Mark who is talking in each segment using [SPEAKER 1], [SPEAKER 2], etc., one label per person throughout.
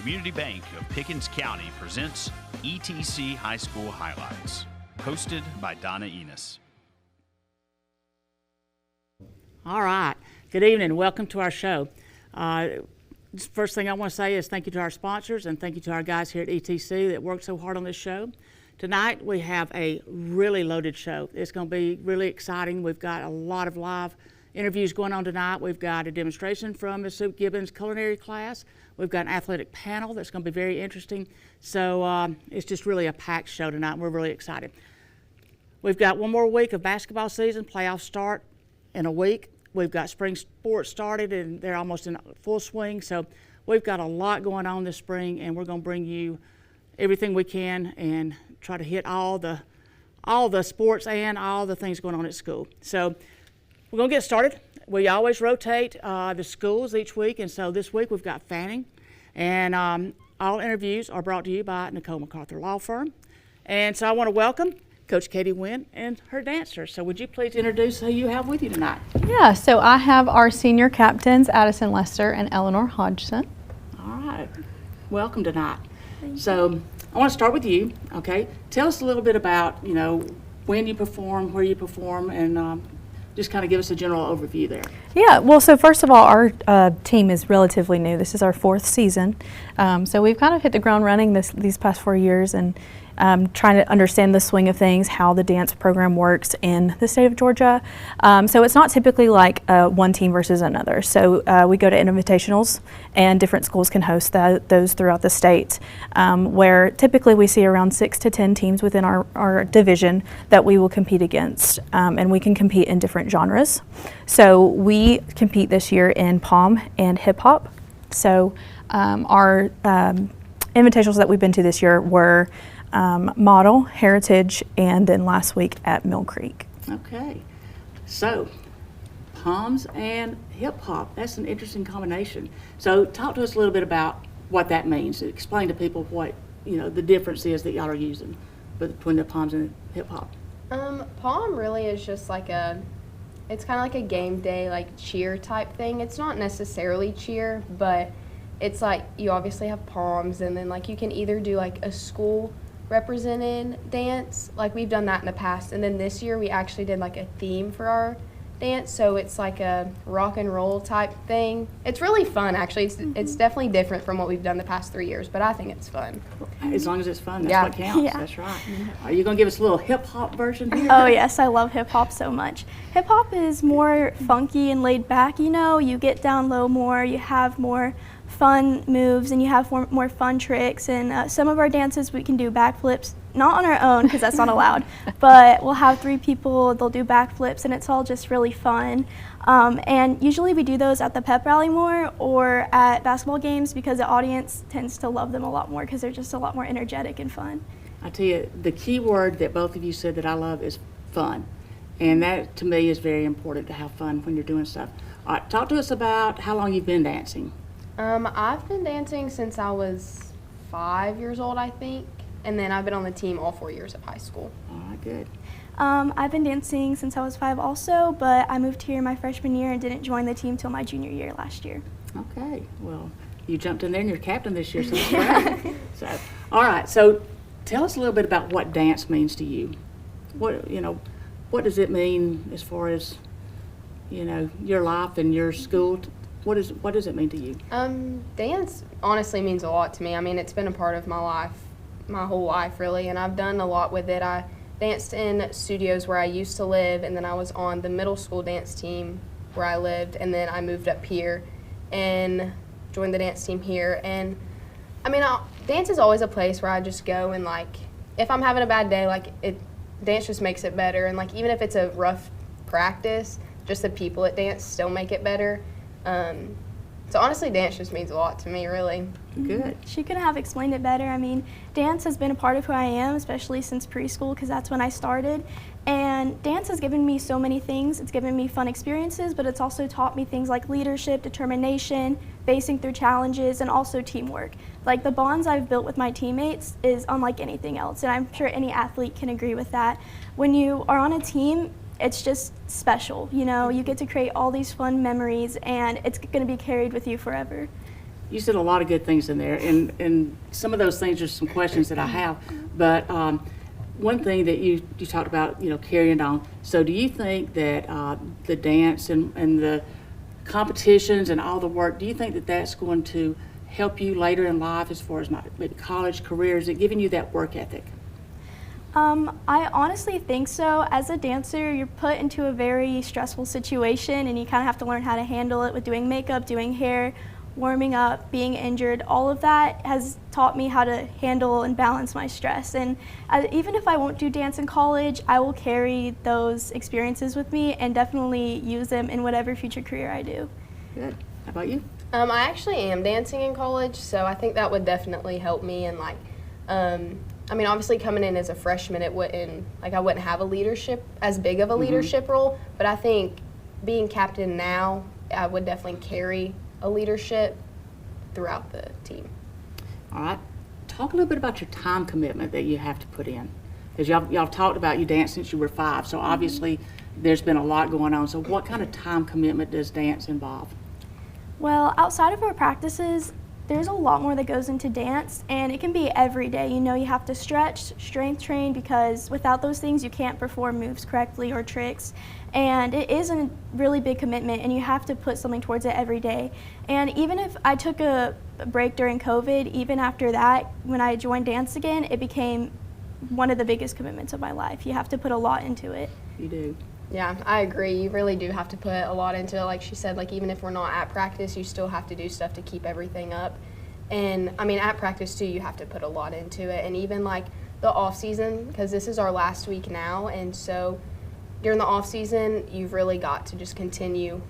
[SPEAKER 1] Community Bank of Pickens County presents ETC High School Highlights, hosted by Donna Enos.
[SPEAKER 2] All right. Good evening. Welcome to our show. First thing I want to say is thank you to our sponsors and thank you to our guys here at ETC that worked so hard on this show. Tonight we have a really loaded show. It's going to be really exciting. We've got a lot of live interviews going on tonight. We've got a demonstration from Ms. Sue Gibbons' culinary class. We've got an athletic panel that's going to be very interesting. So it's just really a packed show tonight, and we're really excited. We've got one more week of basketball season. Playoffs start in a week. We've got spring sports started, and they're almost in full swing. So we've got a lot going on this spring, and we're going to bring you everything we can and try to hit all the sports and all the things going on at school. So we're going to get started. We always rotate the schools each week, and so this week we've got Fanning, and all interviews are brought to you by Nicole McArthur Law Firm. And so I want to welcome Coach Katie Wynn and her dancers. So would you please introduce who you have with you tonight?
[SPEAKER 3] Yeah, so I have our senior captains, Addison Lester and Eleanor Hodgson.
[SPEAKER 2] All right. Welcome tonight. So I want to start with you, okay? Tell us a little bit about, when you perform, where you perform, and just kind of give us a general overview there.
[SPEAKER 3] Yeah, well, so first of all, our team is relatively new. This is our 4th season. So we've kind of hit the ground running these past 4 years and trying to understand the swing of things, how the dance program works in the state of Georgia. So it's not typically like one team versus another. So we go to invitationals, and different schools can host those throughout the state, where typically we see around 6 to 10 teams within our division that we will compete against, and we can compete in different genres. So we compete this year in pom and hip hop. So our invitationals that we've been to this year were Model, Heritage, and then last week at Mill Creek.
[SPEAKER 2] Okay, so poms and hip hop, that's an interesting combination. So talk to us a little bit about what that means. Explain to people what, the difference is that y'all are using between the poms and hip hop.
[SPEAKER 4] Pom really is just like it's kind of like a game day, like cheer type thing. It's not necessarily cheer, but it's like you obviously have poms, and then like you can either do like a school represented dance, like we've done that in the past, and then this year we actually did like a theme for our dance, so it's like a rock and roll type thing. It's really fun, actually. It's definitely different from what we've done the past 3 years, but I think it's fun.
[SPEAKER 2] As long as it's fun, that's what counts.
[SPEAKER 5] Yeah.
[SPEAKER 2] That's right. Are you going to give us a little hip hop version here?
[SPEAKER 5] Oh yes, I love hip hop so much. Hip hop is more funky and laid back, you get down low more, you have more fun moves, and you have more fun tricks, and some of our dances we can do backflips, not on our own because that's not allowed, but we'll have 3 people, they'll do backflips, and it's all just really fun. And usually we do those at the pep rally more or at basketball games because the audience tends to love them a lot more because they're just a lot more energetic and fun.
[SPEAKER 2] I tell you, the key word that both of you said that I love is fun, and that to me is very important, to have fun when you're doing stuff. All right, talk to us about how long you've been dancing.
[SPEAKER 4] I've been dancing since I was 5 years old, I think, and then I've been on the team all 4 years of high school.
[SPEAKER 2] All right, good.
[SPEAKER 5] I've been dancing since I was 5 also, but I moved here my freshman year and didn't join the team till my junior year last year.
[SPEAKER 2] Okay, well, you jumped in there and you're captain this year, so that's great. So, all right, so tell us a little bit about what dance means to you. What does it mean as far as, your life and your school? What does it mean to you?
[SPEAKER 4] Dance honestly means a lot to me. I mean, it's been a part of my life, my whole life really, and I've done a lot with it. I danced in studios where I used to live, and then I was on the middle school dance team where I lived, and then I moved up here and joined the dance team here. And I mean, dance is always a place where I just go and like, if I'm having a bad day, dance just makes it better. And like, even if it's a rough practice, just the people at dance still make it better. So honestly, dance just means a lot to me, really.
[SPEAKER 2] Good.
[SPEAKER 5] She couldn't have explained it better. I mean, dance has been a part of who I am, especially since preschool, because that's when I started. And dance has given me so many things. It's given me fun experiences, but it's also taught me things like leadership, determination, facing through challenges, and also teamwork. Like the bonds I've built with my teammates is unlike anything else, and I'm sure any athlete can agree with that. When you are on a team, it's just special, you know, you get to create all these fun memories and it's going to be carried with you forever.
[SPEAKER 2] you said a lot of good things in there, and some of those things are some questions that I have. But one thing that you talked about, carrying on. So do you think that the dance and the competitions and all the work, do you think that that's going to help you later in life as far as maybe college, career? Is it giving you that work ethic?
[SPEAKER 5] I honestly think so. As a dancer, you're put into a very stressful situation, and you kind of have to learn how to handle it with doing makeup, doing hair, warming up, being injured. All of that has taught me how to handle and balance my stress. And even if I won't do dance in college, I will carry those experiences with me and definitely use them in whatever future career I do.
[SPEAKER 2] Good. How about you?
[SPEAKER 4] I actually am dancing in college, so I think that would definitely help me. And obviously coming in as a freshman, I wouldn't have as big of a leadership role, but I think being captain now, I would definitely carry a leadership throughout the team.
[SPEAKER 2] All right. Talk a little bit about your time commitment that you have to put in. Because y'all talked about you danced since you were 5, so obviously there's been a lot going on. So what kind of time commitment does dance involve?
[SPEAKER 5] Well, outside of our practices, there's a lot more that goes into dance, and it can be every day. You have to stretch, strength train, because without those things you can't perform moves correctly or tricks. And it is a really big commitment, and you have to put something towards it every day. And even if I took a break during COVID, even after that, when I joined dance again, it became one of the biggest commitments of my life. You have to put a lot into it.
[SPEAKER 2] You do.
[SPEAKER 4] Yeah, I agree. You really do have to put a lot into it. Like she said, even if we're not at practice, you still have to do stuff to keep everything up. And at practice too, you have to put a lot into it. And even the off season, because this is our last week now, and so during the off season, you've really got to just continue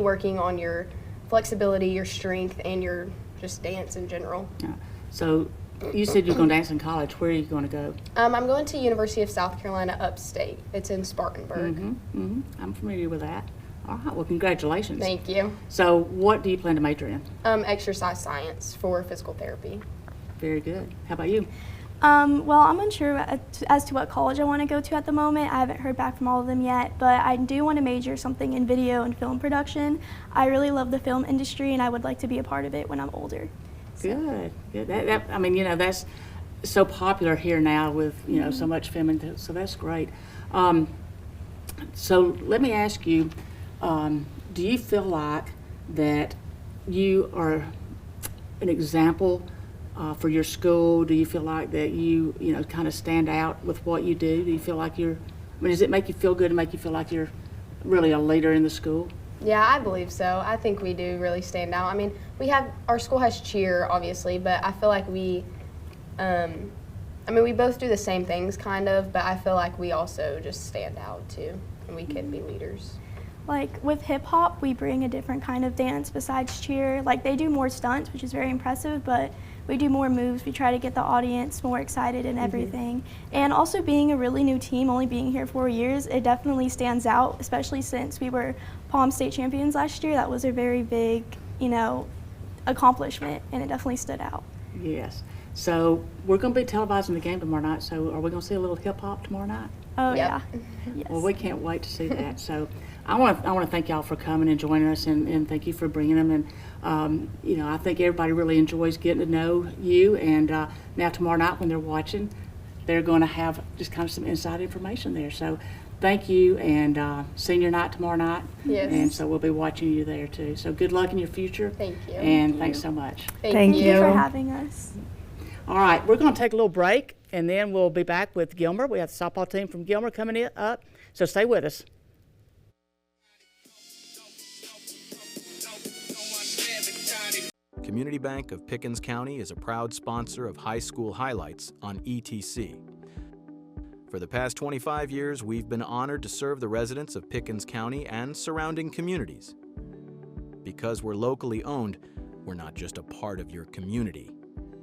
[SPEAKER 4] working on your flexibility, your strength, and your just dance in general.
[SPEAKER 2] Yeah. So you said you're going to dance in college. Where are you going to go?
[SPEAKER 4] I'm going to University of South Carolina upstate. It's in Spartanburg.
[SPEAKER 2] I'm familiar with that. All right. Well, congratulations.
[SPEAKER 4] Thank you.
[SPEAKER 2] So what do you plan to major in?
[SPEAKER 4] Exercise science for physical therapy.
[SPEAKER 2] Very good. How about you?
[SPEAKER 5] Well, I'm unsure as to what college I want to go to at the moment. I haven't heard back from all of them yet, but I do want to major something in video and film production. I really love the film industry, and I would like to be a part of it when I'm older.
[SPEAKER 2] Good. That's so popular here now with, so much feminine, so that's great. So let me ask you, do you feel like that you are an example for your school? Do you feel like that you kind of stand out with what you do? Do you feel like does it make you feel good and make you feel like you're really a leader in the school?
[SPEAKER 4] Yeah, I believe so. I think we do really stand out. Our school has cheer, obviously, but I feel like we both do the same things kind of, but I feel like we also just stand out too, and we could be leaders.
[SPEAKER 5] With hip hop, we bring a different kind of dance besides cheer. They do more stunts, which is very impressive, but we do more moves. We try to get the audience more excited and everything. And also being a really new team, only being here 4 years, it definitely stands out, especially since we were Palm State champions last year. That was a very big, accomplishment, and it definitely stood out.
[SPEAKER 2] Yes. So we're going to be televising the game tomorrow night, so are we going to see a little hip hop tomorrow night?
[SPEAKER 5] Oh,
[SPEAKER 4] Yep.
[SPEAKER 5] yeah. Yes.
[SPEAKER 2] Well, we can't wait to see that. So I want to thank y'all for coming and joining us, and thank you for bringing them. And I think everybody really enjoys getting to know you. And now tomorrow night when they're watching, they're going to have just kind of some inside information there. So thank you, and senior night tomorrow night.
[SPEAKER 4] Yes.
[SPEAKER 2] And so we'll be watching you there too. So good luck in your future.
[SPEAKER 4] Thank you.
[SPEAKER 2] And thanks so much.
[SPEAKER 5] Thank you for having us.
[SPEAKER 2] All right, we're going to take a little break, and then we'll be back with Gilmer. We have the softball team from Gilmer coming up, so stay with us.
[SPEAKER 6] Community Bank of Pickens County is a proud sponsor of High School Highlights on ETC. For the past 25 years, we've been honored to serve the residents of Pickens County and surrounding communities. Because we're locally owned, we're not just a part of your community.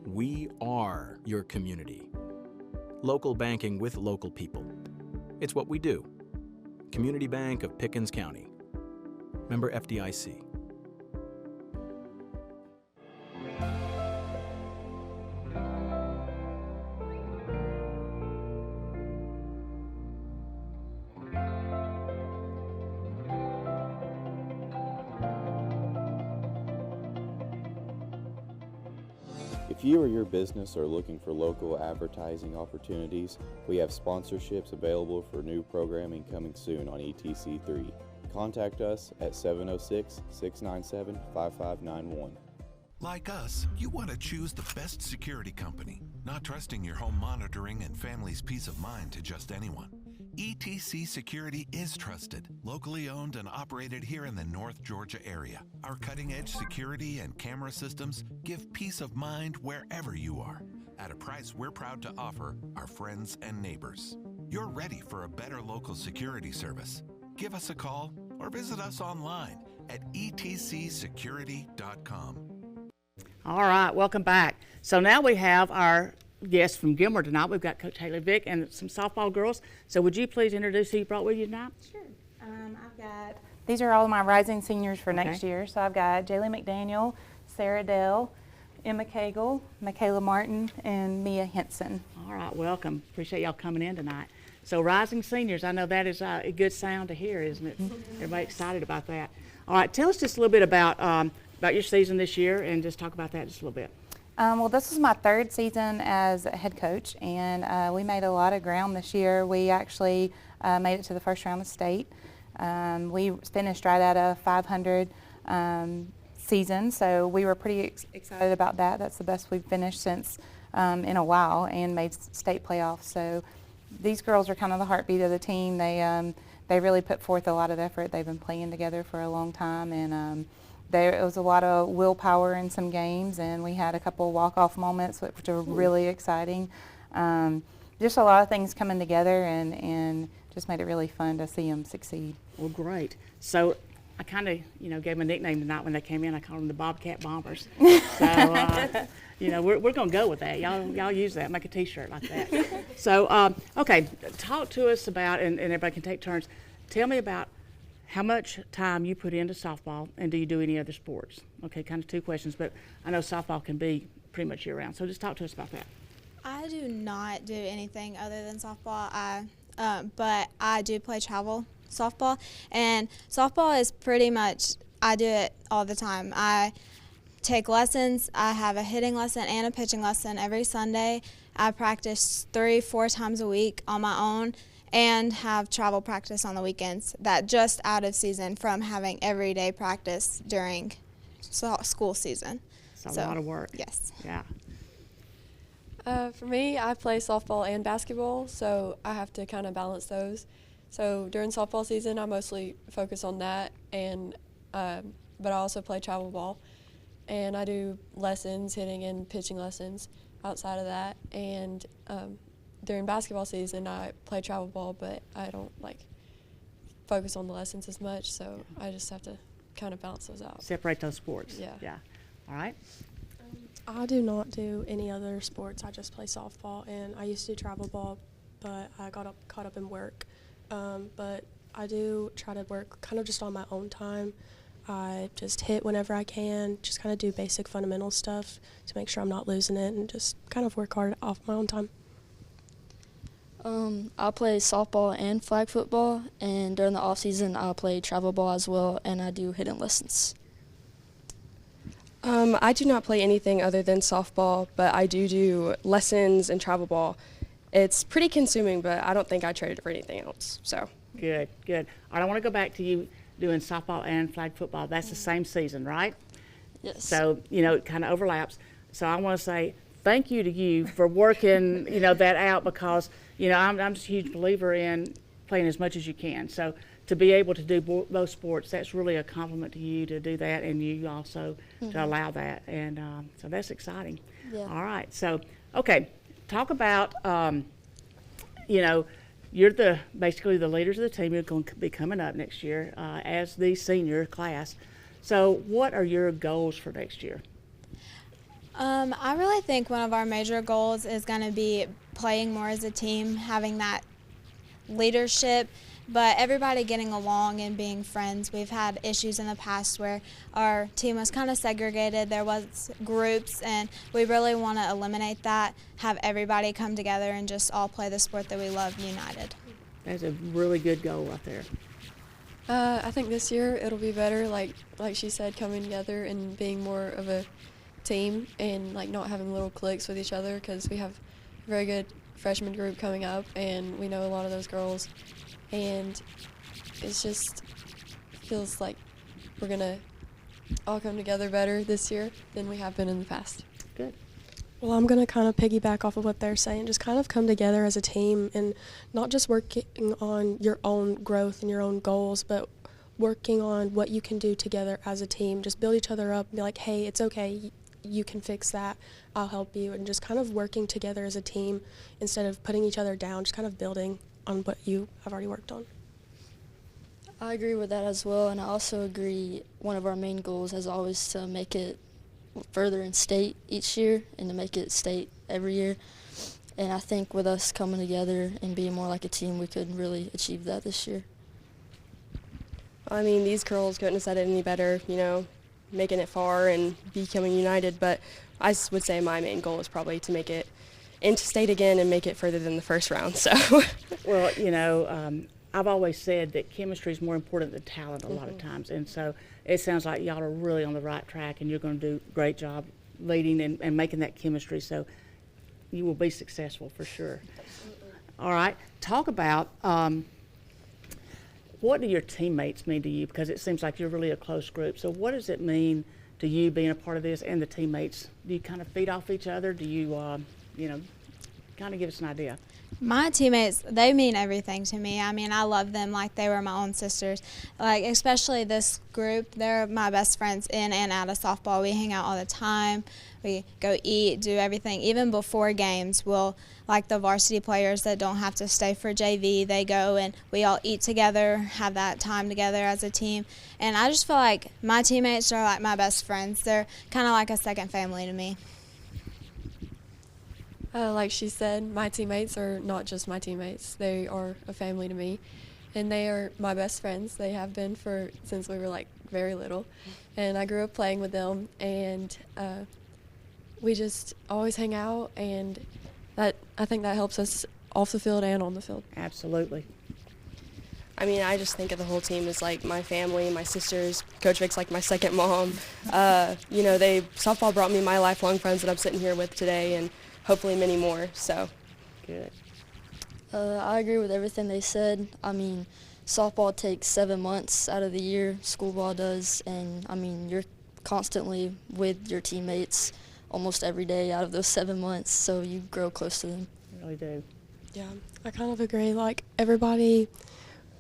[SPEAKER 6] We are your community. Local banking with local people. It's what we do. Community Bank of Pickens County. Member FDIC.
[SPEAKER 7] If you or your business are looking for local advertising opportunities, we have sponsorships available for new programming coming soon on ETC3. Contact us at 706-697-5591.
[SPEAKER 8] Like us, you want to choose the best security company, not trusting your home monitoring and family's peace of mind to just anyone. ETC Security is trusted, locally owned and operated here in the North Georgia area. Our cutting-edge security and camera systems give peace of mind wherever you are, at a price we're proud to offer our friends and neighbors. You're ready for a better local security service. Give us a call or visit us online at etcsecurity.com.
[SPEAKER 2] All right, welcome back. So now we have our guests from Gilmer tonight. We've got Coach Haley Vick and some softball girls. So would you please introduce who you brought with you tonight?
[SPEAKER 9] Sure. These are all of my rising seniors for next year. So I've got Jaylee McDaniel, Sarah Dell, Emma Cagle, Michaela Martin, and Mia Henson.
[SPEAKER 2] All right, welcome. Appreciate y'all coming in tonight. So rising seniors, I know that is a good sound to hear, isn't it? Everybody excited about that. All right, tell us just a little bit about your season this year, and just talk about that just a little bit.
[SPEAKER 9] Well, this was my third season as a head coach, and we made a lot of ground this year. We actually made it to the first round of state. We finished right at a 500 season, so we were pretty excited about that. That's the best we've finished since in a while, and made state playoffs. So these girls are kind of the heartbeat of the team. They really put forth a lot of effort. They've been playing together for a long time, and there was a lot of willpower in some games, and we had a couple walk-off moments which were really exciting. Just a lot of things coming together, and just made it really fun to see them succeed.
[SPEAKER 2] Well, great. So I kind of, gave them a nickname tonight when they came in. I called them the Bobcat Bombers. So, we're going to go with that. Y'all use that. Make a T-shirt like that. So, okay, talk to us about, and everybody can take turns. Tell me about how much time you put into softball, and do you do any other sports? Okay, kind of two questions, but I know softball can be pretty much year-round. So just talk to us about that.
[SPEAKER 10] I do not do anything other than softball. But I do play travel softball, and softball is pretty much, I do it all the time. I take lessons. I have a hitting lesson and a pitching lesson every Sunday. I practice 3-4 times a week on my own, and have travel practice on the weekends. That just out of season from having everyday practice during school season.
[SPEAKER 2] It's a lot of work.
[SPEAKER 10] Yes.
[SPEAKER 2] Yeah.
[SPEAKER 11] For me, I play softball and basketball, so I have to kind of balance those. So during softball season, I mostly focus on that, and but I also play travel ball, and I do lessons, hitting and pitching lessons outside of that. And during basketball season, I play travel ball, but I don't focus on the lessons as much, so I just have to kind of balance those out.
[SPEAKER 2] Separate those sports.
[SPEAKER 11] Yeah.
[SPEAKER 2] Yeah. All right.
[SPEAKER 12] I do not do any other sports. I just play softball, and I used to do travel ball, but I got caught up in work. But I do try to work kind of just on my own time. I just hit whenever I can, just kind of do basic fundamental stuff to make sure I'm not losing it, and just kind of work hard off my own time.
[SPEAKER 13] I play softball and flag football, and during the off season I play travel ball as well, and I do hitting lessons.
[SPEAKER 14] I do not play anything other than softball, but I do lessons and travel ball. It's pretty consuming, but I don't think I trade it for anything else. So
[SPEAKER 2] Good. All right, I want to go back to you doing softball and flag football. That's the same season, right?
[SPEAKER 13] Yes.
[SPEAKER 2] So, it kind of overlaps. So I want to say thank you to you for working, that out, because, I'm just a huge believer in playing as much as you can. So to be able to do both sports, that's really a compliment to you to do that, and you also to allow that. And so that's exciting.
[SPEAKER 13] Yeah.
[SPEAKER 2] All right. So, okay, talk about, you're basically the leaders of the team. You're going to be coming up next year as the senior class. So what are your goals for next year?
[SPEAKER 10] I really think one of our major goals is going to be playing more as a team, having that leadership, but everybody getting along and being friends. We've had issues in the past where our team was kind of segregated. There was groups, and we really want to eliminate that, have everybody come together and just all play the sport that we love united.
[SPEAKER 2] That's a really good goal right there.
[SPEAKER 11] I think this year it'll be better, like she said, coming together and being more of a team and like not having little cliques with each other, because we have a very good freshman group coming up and we know a lot of those girls, and it's just feels like we're gonna all come together better this year than we have been in the past.
[SPEAKER 2] Good.
[SPEAKER 12] Well, I'm going to kind of piggyback off of what they're saying. Just kind of come together as a team and not just working on your own growth and your own goals, but working on what you can do together as a team. Just build each other up and be like, hey, it's okay. You can fix that. I'll help you. And just kind of working together as a team instead of putting each other down, just kind of building on what you have already worked on.
[SPEAKER 13] I agree with that as well, and I also agree one of our main goals is always to make it further in state each year and to make it state every year. And I think with us coming together and being more like a team, we could really achieve that this year.
[SPEAKER 14] I mean, these girls couldn't have said it any better, you know, making it far and becoming united, but I would say my main goal is probably to make it into state again and make it further than the first round. So,
[SPEAKER 2] well, you know, I've always said that chemistry is more important than talent a lot of times, and so it sounds like y'all are really on the right track, and you're going to do a great job leading and making that chemistry, so you will be successful for sure. All right, talk about what do your teammates mean to you, because it seems like you're really a close group. So what does it mean to you being a part of this and the teammates? Do you kind of feed off each other? Do you, you know, kind of give us an idea?
[SPEAKER 10] My teammates, they mean everything to me. I mean, I love them like they were my own sisters. Like, especially this group, they're my best friends in and out of softball. We hang out all the time. We go eat, do everything. Even before games, we'll, like the varsity players that don't have to stay for JV, they go and we all eat together, have that time together as a team. And I just feel like my teammates are like my best friends. They're kind of like a second family to me.
[SPEAKER 11] Like she said, my teammates are not just my teammates. They are a family to me, and they are my best friends. They have been since we were like very little, and I grew up playing with them, and we just always hang out, and I think that helps us off the field and on the field.
[SPEAKER 2] Absolutely.
[SPEAKER 14] I mean, I just think of the whole team as like my family, my sisters. Coach Vic's like my second mom. You know, softball brought me my lifelong friends that I'm sitting here with today, and hopefully many more, so.
[SPEAKER 2] Good.
[SPEAKER 13] I agree with everything they said. I mean, softball takes 7 months out of the year, school ball does, and I mean, you're constantly with your teammates almost every day out of those 7 months, so you grow close to them.
[SPEAKER 2] You really do.
[SPEAKER 12] Yeah, I kind of agree. Like, everybody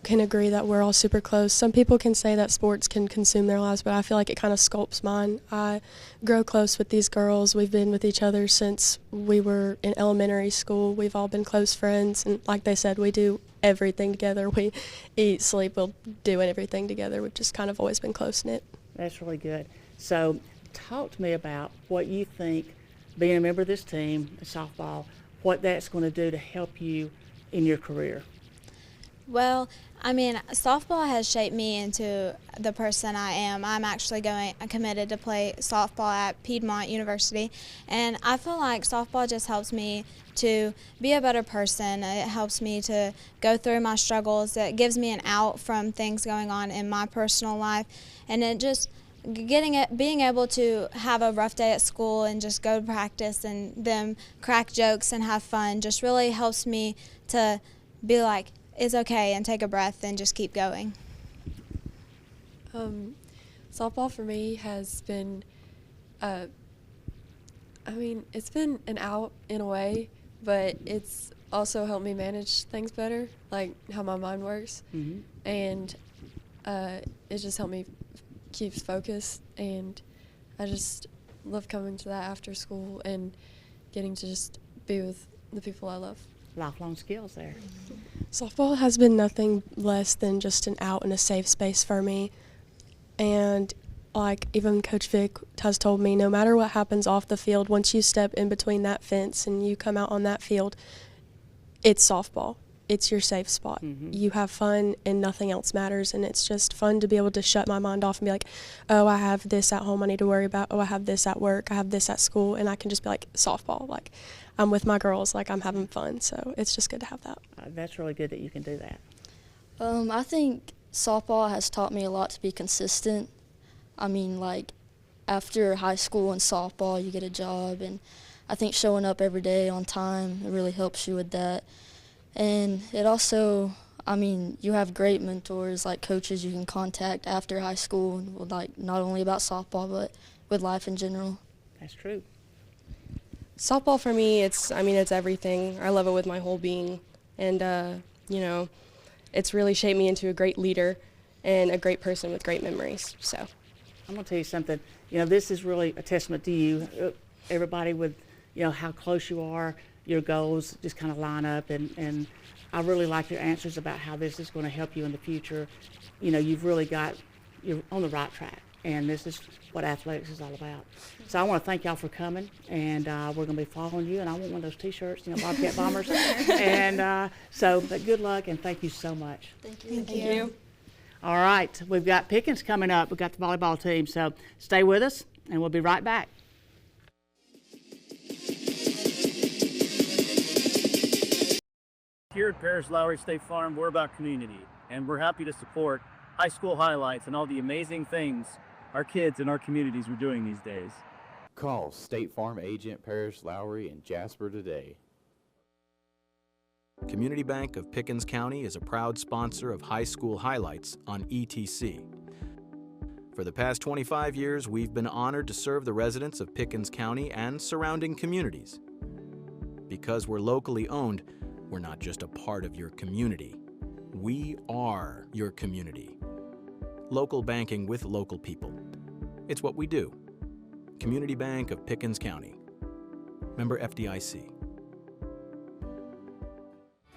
[SPEAKER 12] can agree that we're all super close. Some people can say that sports can consume their lives, but I feel like it kind of sculpts mine. I grow close with these girls. We've been with each other since we were in elementary school. We've all been close friends, and like they said, we do everything together. We eat, sleep, we'll do everything together. We've just kind of always been close-knit.
[SPEAKER 2] That's really good. So talk to me about what you think being a member of this team, softball, what that's going to do to help you in your career.
[SPEAKER 10] Well, I mean, softball has shaped me into the person I am. I'm actually committed to play softball at Piedmont University, and I feel like softball just helps me to be a better person. It helps me to go through my struggles. It gives me an out from things going on in my personal life, and it just being able to have a rough day at school and just go to practice and them crack jokes and have fun just really helps me to be like, it's okay, and take a breath and just keep going.
[SPEAKER 11] Softball for me has been, I mean, it's been an out in a way, but it's also helped me manage things better, like how my mind works.
[SPEAKER 2] Mm-hmm.
[SPEAKER 11] And it just helped me keep focused, and I just love coming to that after school and getting to just be with the people I love.
[SPEAKER 2] Lifelong skills there.
[SPEAKER 12] Softball has been nothing less than just an out and a safe space for me. And like even Coach Vic has told me, no matter what happens off the field, once you step in between that fence and you come out on that field, it's softball. It's your safe spot.
[SPEAKER 2] Mm-hmm.
[SPEAKER 12] You have fun and nothing else matters, and it's just fun to be able to shut my mind off and be like, oh, I have this at home I need to worry about. Oh, I have this at work. I have this at school, and I can just be like, softball. Like, I'm with my girls. Like, I'm having fun, so it's just good to have that.
[SPEAKER 2] That's really good that you can do that.
[SPEAKER 13] I think softball has taught me a lot to be consistent. I mean, like, after high school and softball, you get a job, and I think showing up every day on time, it really helps you with that. And it also, I mean, you have great mentors, like coaches you can contact after high school, like not only about softball, but with life in general.
[SPEAKER 2] That's true.
[SPEAKER 14] Softball for me, it's everything. I love it with my whole being. And, you know, it's really shaped me into a great leader and a great person with great memories. So
[SPEAKER 2] I'm going to tell you something. You know, this is really a testament to you. Everybody with, you know, how close you are, your goals just kind of line up. And I really like your answers about how this is going to help you in the future. You know, you're on the right track. And this is what athletics is all about. So I want to thank y'all for coming, and we're going to be following you, and I want one of those T-shirts, you know, Bobcat Bombers. And but good luck, and thank you so much.
[SPEAKER 13] Thank you.
[SPEAKER 14] thank you.
[SPEAKER 2] All right, we've got Pickens coming up. We've got the volleyball team, so stay with us, and we'll be right back.
[SPEAKER 15] Here at Parish Lowrie State Farm, we're about community, and we're happy to support high school highlights and all the amazing things our kids and our communities are doing these days.
[SPEAKER 7] Call State Farm agent Parish Lowrie and Jasper today.
[SPEAKER 6] Community Bank of Pickens County is a proud sponsor of high school highlights on ETC. For the past 25 years, we've been honored to serve the residents of Pickens County and surrounding communities. Because we're locally owned, we're not just a part of your community. We are your community. Local banking with local people. It's what we do. Community Bank of Pickens County. Member FDIC.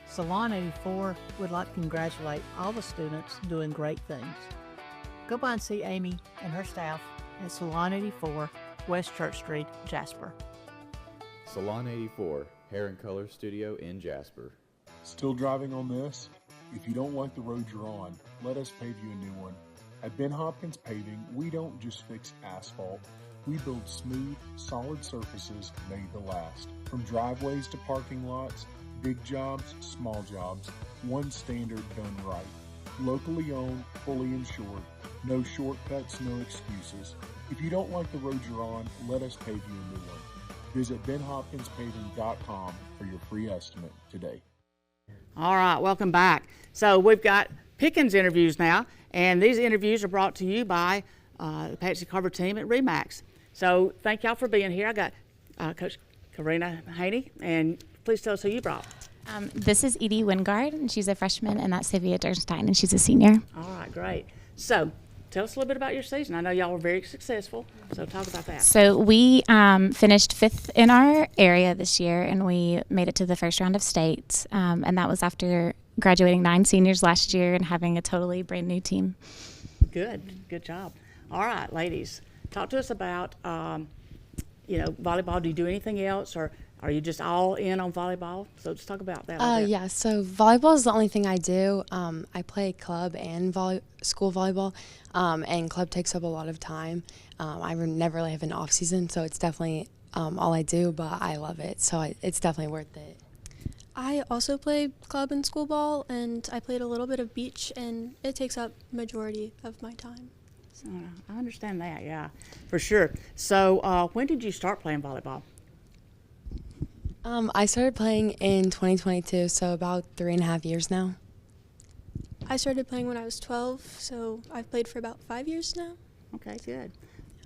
[SPEAKER 16] Salon 84 would like to congratulate all the students doing great things. Go by and see Amy and her staff at Salon 84, West Church Street, Jasper.
[SPEAKER 7] Salon 84, Hair and Color Studio in Jasper.
[SPEAKER 17] Still driving on this? If you don't like the road you're on, let us pave you a new one. At Ben Hopkins Paving, we don't just fix asphalt. We build smooth, solid surfaces made to last. From driveways to parking lots, big jobs, small jobs, one standard done right. Locally owned, fully insured. No shortcuts, no excuses. If you don't like the road you're on, let us pave you a new one. Visit benhopkinspaving.com for your free estimate today.
[SPEAKER 2] All right, welcome back. So we've got Pickens interviews now, and these interviews are brought to you by the Patsy Carver team at REMAX. So thank y'all for being here. I got Coach Karina Haney, and please tell us who you brought.
[SPEAKER 18] This is Edie Wingard, and she's a freshman, and that's Sylvia Dernstein, and she's a senior.
[SPEAKER 2] All right, great. So tell us a little bit about your season. I know y'all were very successful, so talk about that.
[SPEAKER 18] So we finished 5th in our area this year, and we made it to the first round of states, and that was after graduating 9 seniors last year and having a totally brand new team.
[SPEAKER 2] Good job. All right, ladies, talk to us about, volleyball. Do you do anything else, or are you just all in on volleyball? So let's talk about that.
[SPEAKER 19] Yeah, so volleyball is the only thing I do. I play club and school volleyball, and club takes up a lot of time. I never really have an off season, so it's definitely all I do, but I love it, so it's definitely worth it.
[SPEAKER 12] I also play club and school ball, and I played a little bit of beach, and it takes up majority of my time.
[SPEAKER 2] So. I understand that, yeah, for sure. So when did you start playing volleyball?
[SPEAKER 19] I started playing in 2022, so about 3.5 years now.
[SPEAKER 12] I started playing when I was 12, so I've played for about 5 years now.
[SPEAKER 2] Okay, good.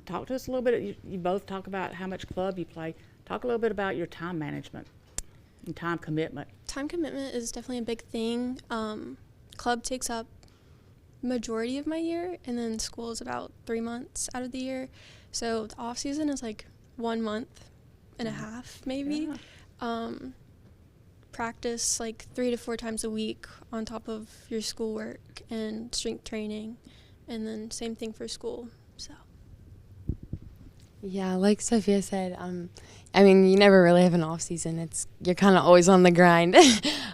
[SPEAKER 2] Talk to us a little bit. You both talk about how much club you play. Talk a little bit about your time management and time commitment.
[SPEAKER 12] Time commitment is definitely a big thing. Club takes up majority of my year, and then school is about 3 months out of the year. So the off season is like 1 month and a half, maybe.
[SPEAKER 2] Yeah.
[SPEAKER 12] Practice like 3 to 4 times a week on top of your schoolwork and strength training, and then same thing for school. So.
[SPEAKER 19] Yeah, like Sophia said, I mean, you never really have an off season. You're kind of always on the grind,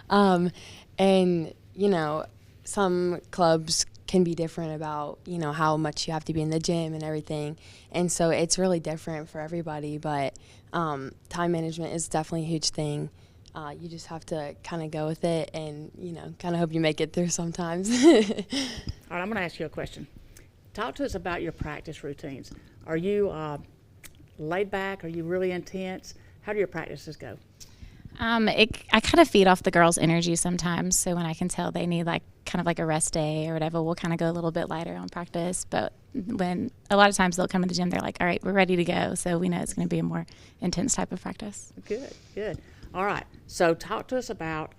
[SPEAKER 19] and some clubs can be different about how much you have to be in the gym and everything, and so it's really different for everybody. But time management is definitely a huge thing. You just have to kind of go with it and kind of hope you make it through sometimes.
[SPEAKER 2] All right, I'm going to ask you a question. talk to us about your practice routines. Are you laid back? Are you really intense? How do your practices go?
[SPEAKER 18] I kind of feed off the girls' energy sometimes. So when I can tell they need like kind of like a rest day or whatever, we'll kind of go a little bit lighter on practice. But when a lot of times they'll come to the gym, they're like, all right, we're ready to go. So we know it's going to be a more intense type of practice.
[SPEAKER 2] Good, good. All right. So talk to us about,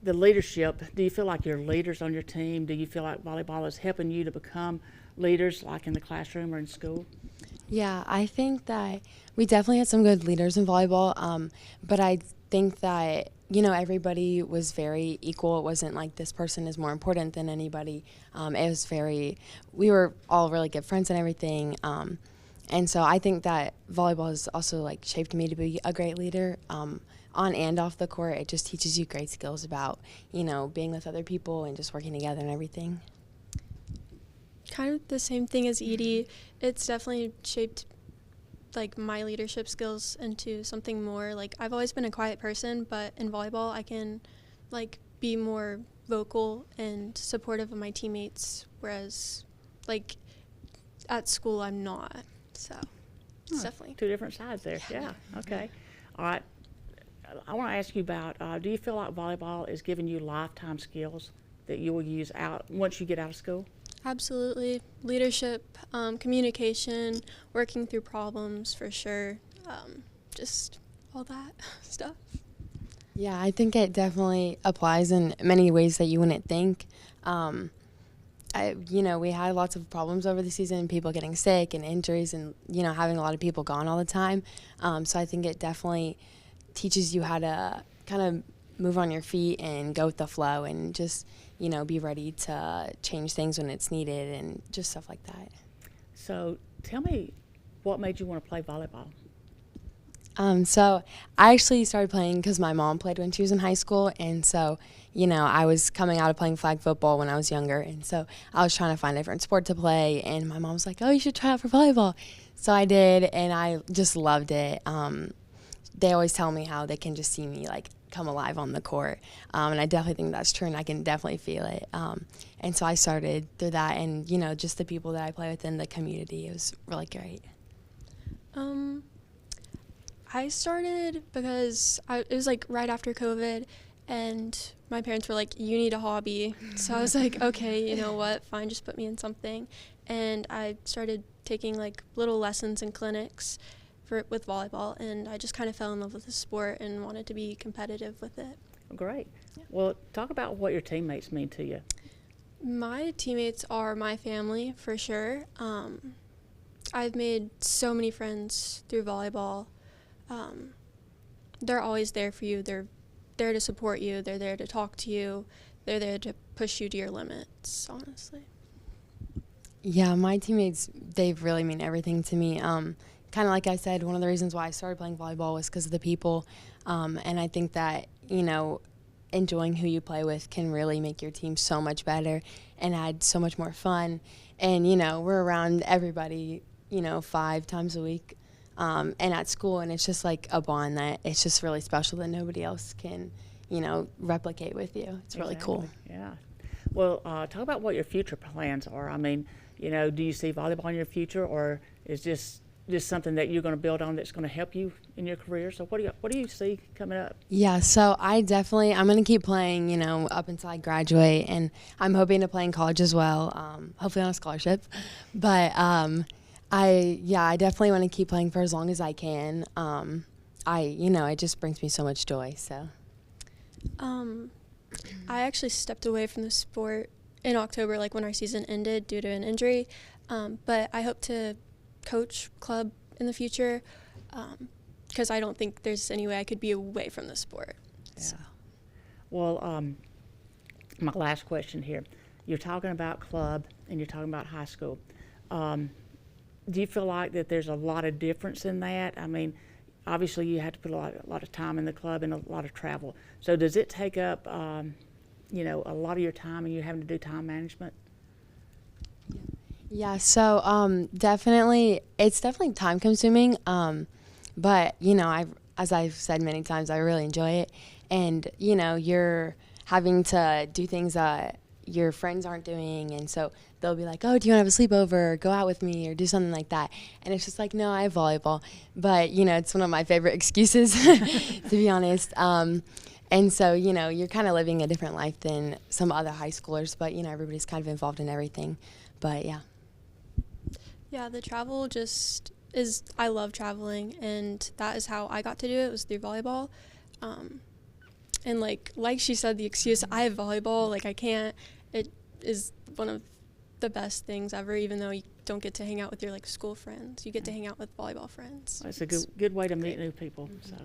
[SPEAKER 2] the leadership. Do you feel like you're leaders on your team? Do you feel like volleyball is helping you to become leaders like in the classroom or in school?
[SPEAKER 19] Yeah, I think that we definitely had some good leaders in volleyball, but I think that, everybody was very equal. It wasn't like this person is more important than anybody. We were all really good friends and everything. And so I think that volleyball has also like shaped me to be a great leader. On and off the court, it just teaches you great skills about, being with other people and just working together and everything.
[SPEAKER 12] Kind of the same thing as Edie. It's definitely shaped like my leadership skills into something more. Like I've always been a quiet person, but in volleyball I can like be more vocal and supportive of my teammates, whereas like at school I'm not. So it's definitely
[SPEAKER 2] two different sides there. Yeah. Okay. All right. I want to ask you about, do you feel like volleyball is giving you lifetime skills that you will use once you get out of school?
[SPEAKER 12] Absolutely. Leadership, communication, working through problems for sure, just all that stuff.
[SPEAKER 19] Yeah, I think it definitely applies in many ways that you wouldn't think. We had lots of problems over the season, people getting sick and injuries and, having a lot of people gone all the time. So I think it definitely teaches you how to kind of move on your feet and go with the flow and just, be ready to change things when it's needed and just stuff like that.
[SPEAKER 2] So tell me, what made you want to play volleyball?
[SPEAKER 19] So I actually started playing because my mom played when she was in high school. And so, I was coming out of playing flag football when I was younger. And so I was trying to find a different sport to play. And my mom was like, oh, you should try out for volleyball. So I did, and I just loved it. They always tell me how they can just see me like come alive on the court, and I definitely think that's true, and I can definitely feel it. And so I started through that, and just the people that I play with in the community, it was really great.
[SPEAKER 12] I started because it was like right after COVID, and my parents were like, you need a hobby. So I was like, okay, you know what, fine, just put me in something. And I started taking like little lessons and clinics with volleyball, and I just kind of fell in love with the sport and wanted to be competitive with it.
[SPEAKER 2] Great. Yeah. Well, talk about what your teammates mean to you.
[SPEAKER 12] My teammates are my family for sure. I've made so many friends through volleyball. They're always there for you. They're there to support you. They're there to talk to you. They're there to push you to your limits, honestly.
[SPEAKER 19] Yeah, my teammates, they really mean everything to me. Kind of like I said, one of the reasons why I started playing volleyball was because of the people. And I think that, enjoying who you play with can really make your team so much better and add so much more fun. And, we're around everybody, 5 times a week and at school. And it's just like a bond that it's just really special that nobody else can, replicate with you. It's really cool.
[SPEAKER 2] Yeah. Well, talk about what your future plans are. I mean, do you see volleyball in your future, or is just something that you're going to build on that's going to help you in your career? So what do you see coming up?
[SPEAKER 19] Yeah, so I'm going to keep playing, up until I graduate, and I'm hoping to play in college as well, hopefully on a scholarship. But I definitely want to keep playing for as long as I can. It just brings me so much joy. So
[SPEAKER 12] I actually stepped away from the sport in October, like when our season ended due to an injury. But I hope to coach club in the future, because I don't think there's any way I could be away from the sport.
[SPEAKER 2] Yeah. So. Well, my last question here. You're talking about club and you're talking about high school. Do you feel like that there's a lot of difference in that? I mean, obviously you have to put a lot of time in the club and a lot of travel. So does it take up, a lot of your time, and you're having to do time management?
[SPEAKER 19] Yeah, so it's definitely time consuming, but as I've said many times, I really enjoy it, and you're having to do things that your friends aren't doing, and so they'll be like, oh, do you want to have a sleepover or go out with me or do something like that? And it's just like, no, I have volleyball. But, you know, it's one of my favorite excuses, to be honest. And so, you know, you're kind of living a different life than some other high schoolers, but, you know, everybody's kind of involved in everything. But, yeah.
[SPEAKER 12] Yeah, the travel just is, I love traveling, and that is how I got to do it, was through volleyball. And like she said, the excuse, I have volleyball, like I can't, it is one of the best things ever, even though you don't get to hang out with your like school friends. You get to hang out with volleyball friends.
[SPEAKER 2] It's a good way to meet new people. So,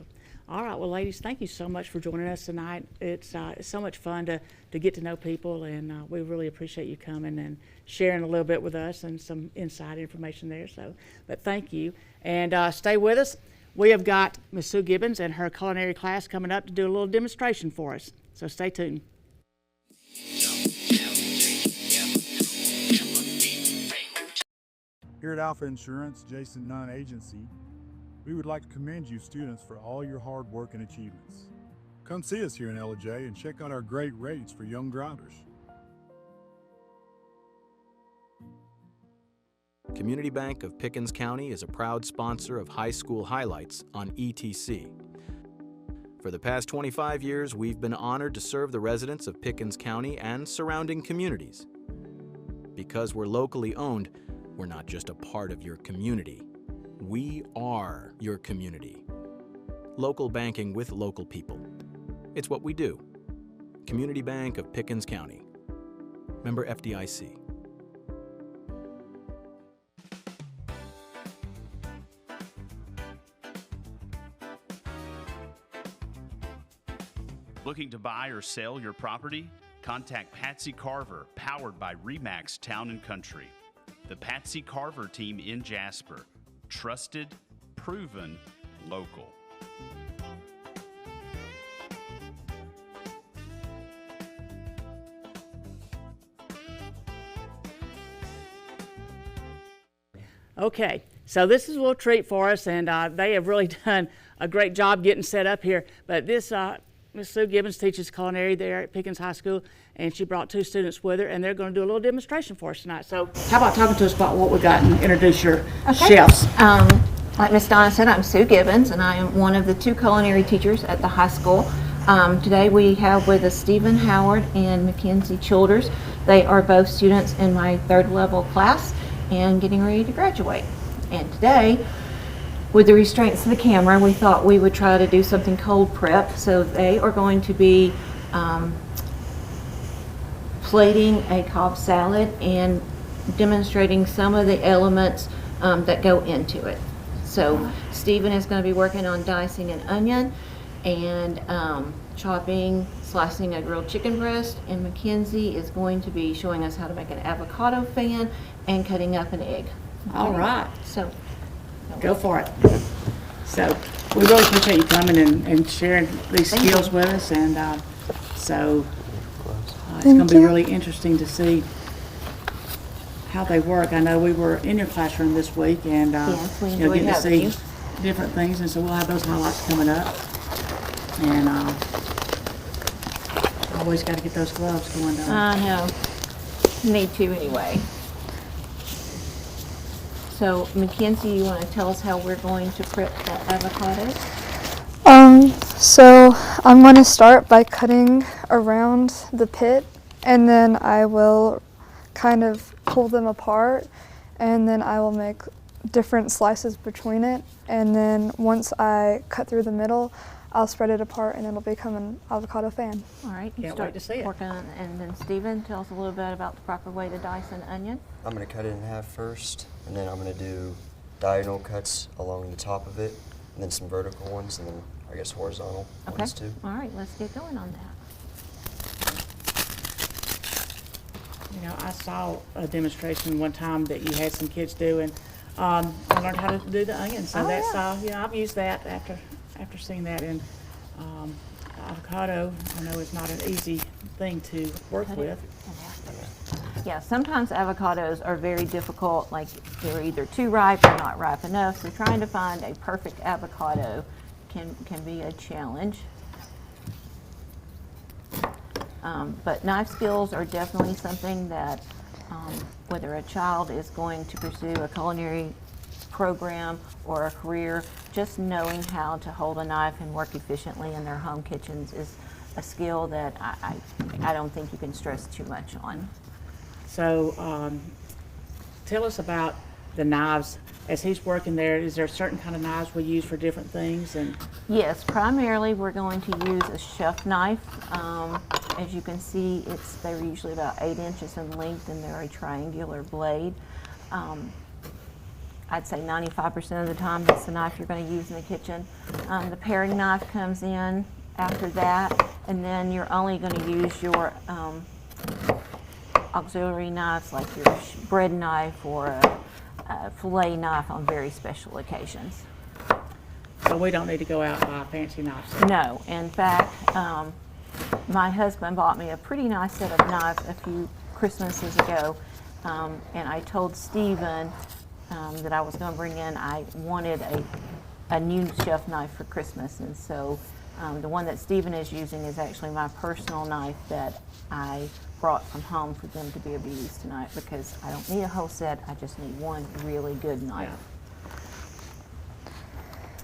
[SPEAKER 2] all right, well, ladies, thank you so much for joining us tonight. It's so much fun to get to know people, and we really appreciate you coming and sharing a little bit with us and some inside information there. So, but thank you, and stay with us. We have got Ms. Sue Gibbons and her culinary class coming up to do a little demonstration for us. So stay tuned.
[SPEAKER 20] Here at Alfa Insurance, Jason Nunn Agency, we would like to commend you students for all your hard work and achievements. Come see us here in Ellijay and check out our great rates for young drivers.
[SPEAKER 6] Community Bank of Pickens County is a proud sponsor of high school highlights on ETC. For the past 25 years, we've been honored to serve the residents of Pickens County and surrounding communities. Because we're locally owned, we're not just a part of your community. We are your community. Local banking with local people. It's what we do. Community Bank of Pickens County. Member FDIC.
[SPEAKER 1] Looking to buy or sell your property? Contact Patsy Carver, powered by REMAX Town & Country. The Patsy Carver team in Jasper. Trusted, proven, local.
[SPEAKER 2] Okay, so this is a little treat for us, and they have really done a great job getting set up here. But this, Ms. Sue Gibbons teaches culinary there at Pickens High School, and she brought 2 students with her, and they're going to do a little demonstration for us tonight. So how about talking to us about what we got and introduce your chefs?
[SPEAKER 21] Like Ms. Donna said, I'm Sue Gibbons, and I am one of the 2 culinary teachers at the high school. Today we have with us Stephen Howard and Mackenzie Childers. They are both students in my 3rd level class and getting ready to graduate. And today, with the restraints of the camera, we thought we would try to do something cold prep. So they are going to be plating a Cobb salad and demonstrating some of the elements that go into it. So Stephen is going to be working on dicing an onion and slicing a grilled chicken breast, and Mackenzie is going to be showing us how to make an avocado fan and cutting up an egg.
[SPEAKER 2] All right.
[SPEAKER 21] So
[SPEAKER 2] go for it. So we really appreciate you coming and sharing these skills with us, and so it's going to be really interesting to see how they work. I know we were in your classroom this week, and
[SPEAKER 21] yes, we
[SPEAKER 2] getting to see
[SPEAKER 21] you.
[SPEAKER 2] different things, and so we'll have those highlights coming up. And always got to get those gloves going down.
[SPEAKER 21] I know. Need to anyway. So Mackenzie, you want to tell us how we're going to prep the avocados?
[SPEAKER 22] So I'm going to start by cutting around the pit, and then I will kind of pull them apart, and then I will make different slices between it, and then once I cut through the middle, I'll spread it apart and it'll become an avocado fan.
[SPEAKER 21] All right,
[SPEAKER 2] Can't wait to see it.
[SPEAKER 21] Working on, and then Stephen, tell us a little bit about the proper way to dice an onion.
[SPEAKER 23] I'm going to cut it in half first, and then I'm going to do diagonal cuts along the top of it, and then some vertical ones, and then I guess horizontal ones too.
[SPEAKER 21] All right, let's get going on that.
[SPEAKER 2] You know, I saw a demonstration one time that you had some kids do, and I learned how to do the onion. So that's I've used that after seeing that. And avocado, I know, is not an easy thing to work with.
[SPEAKER 21] Yeah, sometimes avocados are very difficult, like they're either too ripe or not ripe enough, so trying to find a perfect avocado can be a challenge. But knife skills are definitely something that whether a child is going to pursue a culinary program or a career, just knowing how to hold a knife and work efficiently in their home kitchens is a skill that I don't think you can stress too much on.
[SPEAKER 2] So tell us about the knives. As he's working there, is there a certain kind of knives we use for different things? And
[SPEAKER 21] yes, primarily we're going to use a chef knife. As you can see, they're usually about 8 inches in length and they're a triangular blade. I'd say 95% of the time that's the knife you're going to use in the kitchen. The paring knife comes in after that, and then you're only going to use your auxiliary knives like your bread knife or a fillet knife on very special occasions.
[SPEAKER 2] So we don't need to go out and buy fancy knives?
[SPEAKER 21] No. In fact, my husband bought me a pretty nice set of knives a few Christmases ago, and I told Stephen that I was going to bring in, I wanted a new chef knife for Christmas, and so the one that Stephen is using is actually my personal knife that I brought from home for them to be able to use tonight, because I don't need a whole set, I just need one really good knife.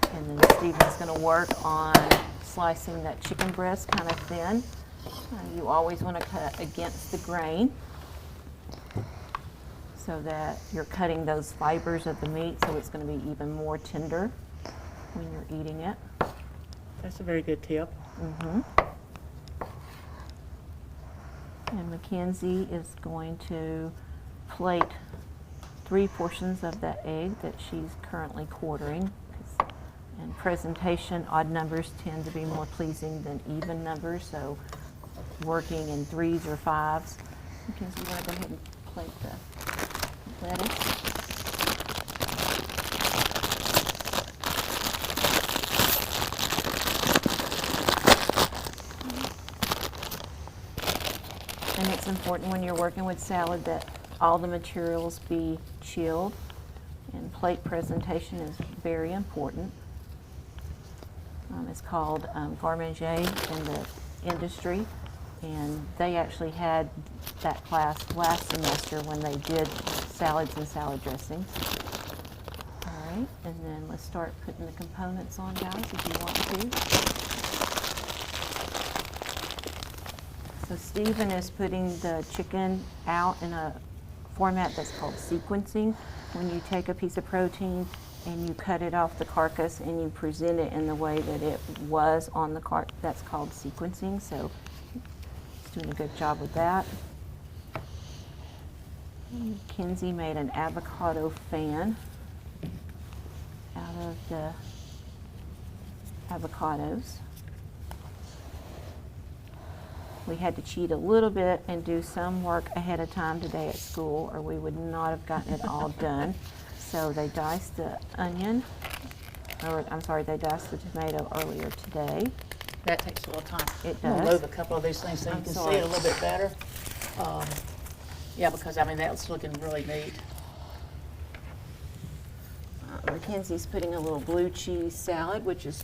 [SPEAKER 21] Yeah. And then Stephen's going to work on slicing that chicken breast kind of thin. You always want to cut against the grain so that you're cutting those fibers of the meat, so it's going to be even more tender when you're eating it.
[SPEAKER 2] That's a very good tip.
[SPEAKER 21] Mm-hmm. And Mackenzie is going to plate 3 portions of that egg that she's currently quartering. In presentation, odd numbers tend to be more pleasing than even numbers, so working in 3s or 5s. Mackenzie, you want to go ahead and plate the lettuce? And it's important when you're working with salad that all the materials be chilled, and plate presentation is very important. It's called garde-manger in the industry, and they actually had that class last semester when they did salads and salad dressings. All right, and then let's start putting the components on, guys, if you want to. So Stephen is putting the chicken out in a format that's called sequencing. When you take a piece of protein and you cut it off the carcass and you present it in the way that it was on the carcass, that's called sequencing. So he's doing a good job with that. Mackenzie made an avocado fan out of the avocados. We had to cheat a little bit and do some work ahead of time today at school, or we would not have gotten it all done. So they diced the onion, or I'm sorry, they diced the tomato earlier today.
[SPEAKER 2] That takes a little time.
[SPEAKER 21] It
[SPEAKER 2] I'm
[SPEAKER 21] does.
[SPEAKER 2] gonna move a couple of these things so you can see it a little bit better. Yeah, because I mean that's looking really neat.
[SPEAKER 21] Mackenzie's putting a little blue cheese salad, which is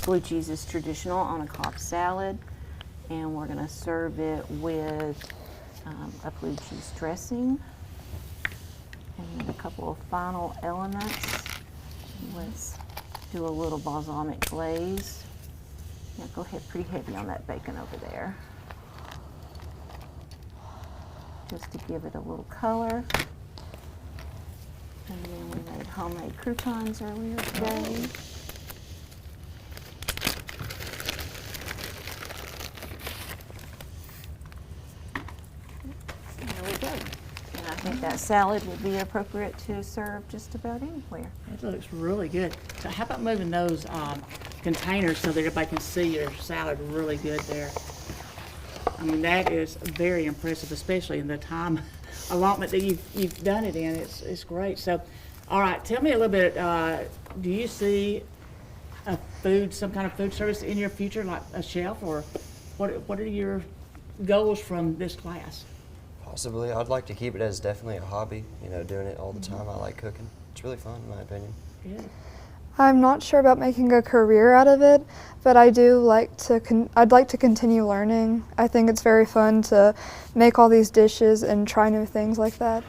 [SPEAKER 21] blue cheese is traditional on a Cobb salad. And we're going to serve it with a blue cheese dressing. And then a couple of final elements. Let's do a little balsamic glaze. Yeah, go ahead, pretty heavy on that bacon over there. Just to give it a little color. And then we made homemade croutons earlier today. I think that salad would be appropriate to serve just about anywhere.
[SPEAKER 2] It looks really good. So how about moving those containers so that everybody can see your salad really good there? I mean, that is very impressive, especially in the time allotment that you've done it in. It's great. So, all right, tell me a little bit. Do you see some kind of food service in your future, like a chef, or what are your goals from this class?
[SPEAKER 23] Possibly. I'd like to keep it as definitely a hobby, doing it all the time. I like cooking. It's really fun, in my opinion.
[SPEAKER 2] Yeah.
[SPEAKER 22] I'm not sure about making a career out of it, but I do like to, I'd like to continue learning. I think it's very fun to make all these dishes and try new things like that.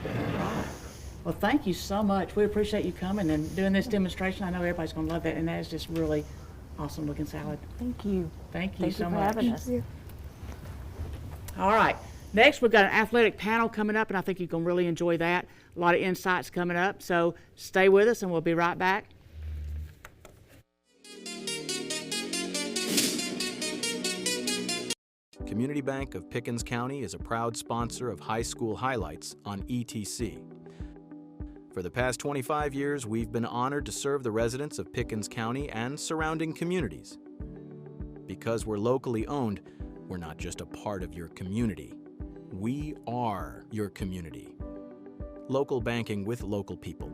[SPEAKER 2] Well, thank you so much. We appreciate you coming and doing this demonstration. I know everybody's going to love that, and that is just really awesome looking salad.
[SPEAKER 21] Thank you.
[SPEAKER 2] Thank you so
[SPEAKER 21] for
[SPEAKER 2] much.
[SPEAKER 21] having us.
[SPEAKER 2] All right. Next, we've got an athletic panel coming up, and I think you're going to really enjoy that. A lot of insights coming up, so stay with us, and we'll be right back.
[SPEAKER 6] Community Bank of Pickens County is a proud sponsor of High School Highlights on ETC. For the past 25 years, we've been honored to serve the residents of Pickens County and surrounding communities. Because we're locally owned, we're not just a part of your community. We are your community. Local banking with local people.